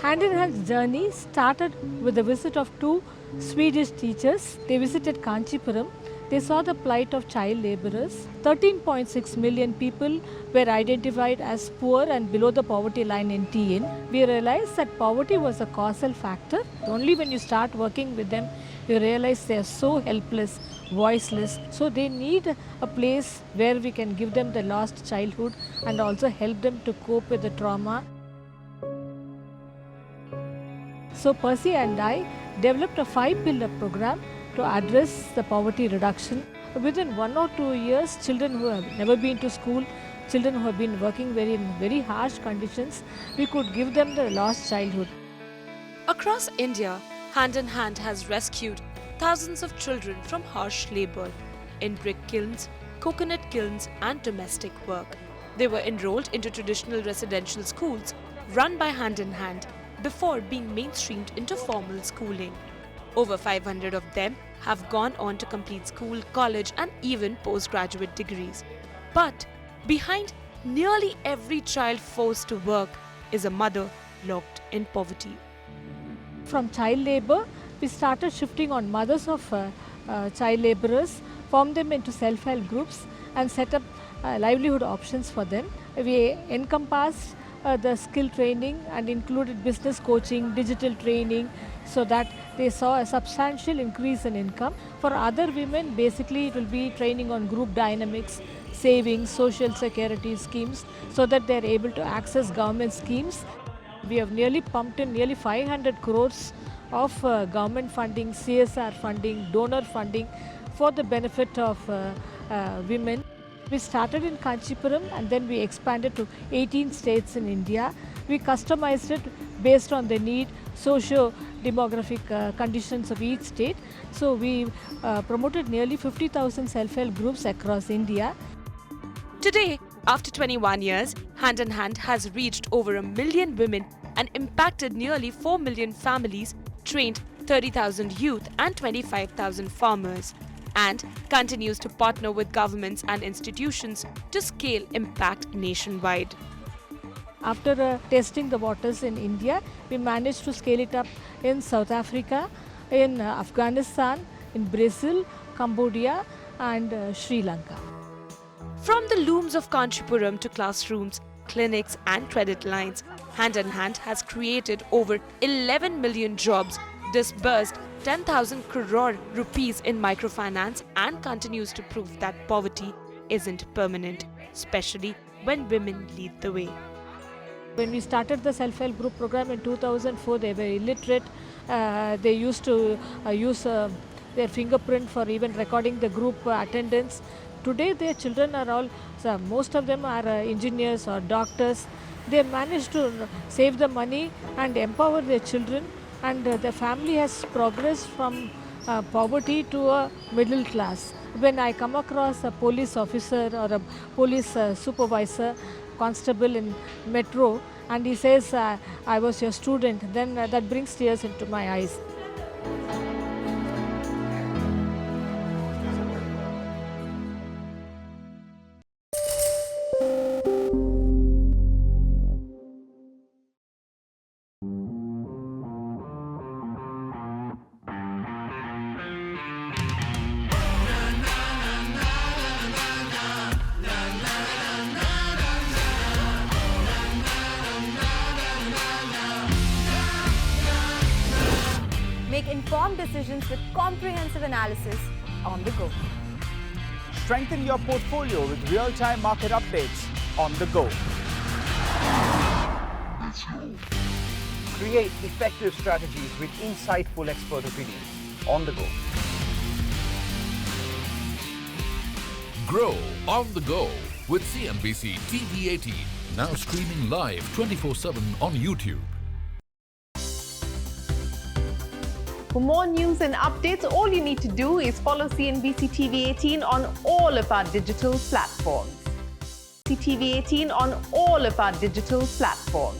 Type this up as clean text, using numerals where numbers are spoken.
Hand in Hand's journey started with the visit of two Swedish teachers. They visited Kanchipuram. They saw the plight of child labourers. 13.6 million people were identified as poor and below the poverty line in TN. We realized that poverty was a causal factor. Only when you start working with them, you realize they are so helpless, voiceless. So they need a place where we can give them the lost childhood and also help them to cope with the trauma. So Percy and I developed a 5-pillar program to address the poverty reduction. Within 1 or 2 years, children who have never been to school, children who have been working in very harsh conditions, we could give them the lost childhood. Across India, Hand in Hand has rescued thousands of children from harsh labour in brick kilns, coconut kilns and domestic work. They were enrolled into traditional residential schools run by Hand in Hand before being mainstreamed into formal schooling. Over 500 of them have gone on to complete school, college and even postgraduate degrees. But behind nearly every child forced to work is a mother locked in poverty. From child labour, we started shifting on mothers of child labourers, formed them into self-help groups and set up livelihood options for them. We encompassed the skill training and included business coaching, digital training, so that they saw a substantial increase in income. For other women, basically it will be training on group dynamics, savings, social security schemes, so that they are able to access government schemes. We have nearly pumped in nearly 500 crores of government funding, CSR funding, donor funding for the benefit of women. We started in Kanchipuram and then we expanded to 18 states in India. We customized it based on the need, socio-demographic conditions of each state. So we promoted nearly 50,000 self-help groups across India. Today, after 21 years, Hand in Hand has reached over 1 million women and impacted nearly 4 million families, trained 30,000 youth and 25,000 farmers, and continues to partner with governments and institutions to scale impact nationwide. After testing the waters in India, we managed to scale it up in South Africa, in Afghanistan, in Brazil, Cambodia and Sri Lanka. From the looms of Kanchipuram to classrooms, clinics and credit lines, Hand in Hand has created over 11 million jobs, disbursed 10,000 crore rupees in microfinance and continues to prove that poverty isn't permanent, especially when women lead the way. When we started the self-help group program in 2004, they were illiterate. They used to use their fingerprint for even recording the group attendance. Today their children are all, most of them are engineers or doctors. They managed to save the money and empower their children, and the family has progressed from poverty to a middle class. When I come across a police officer or a police supervisor, constable in metro, and he says, I was your student, then that brings tears into my eyes. Make informed decisions with comprehensive analysis on the go. Strengthen your portfolio with real-time market updates on the go. Create effective strategies with insightful expert opinions on the go. Grow on the go with CNBC TV 18, now streaming live 24/7 on YouTube. For more news and updates, all you need to do is follow CNBC TV 18 on all of our digital platforms. TV 18 on all of our digital platforms.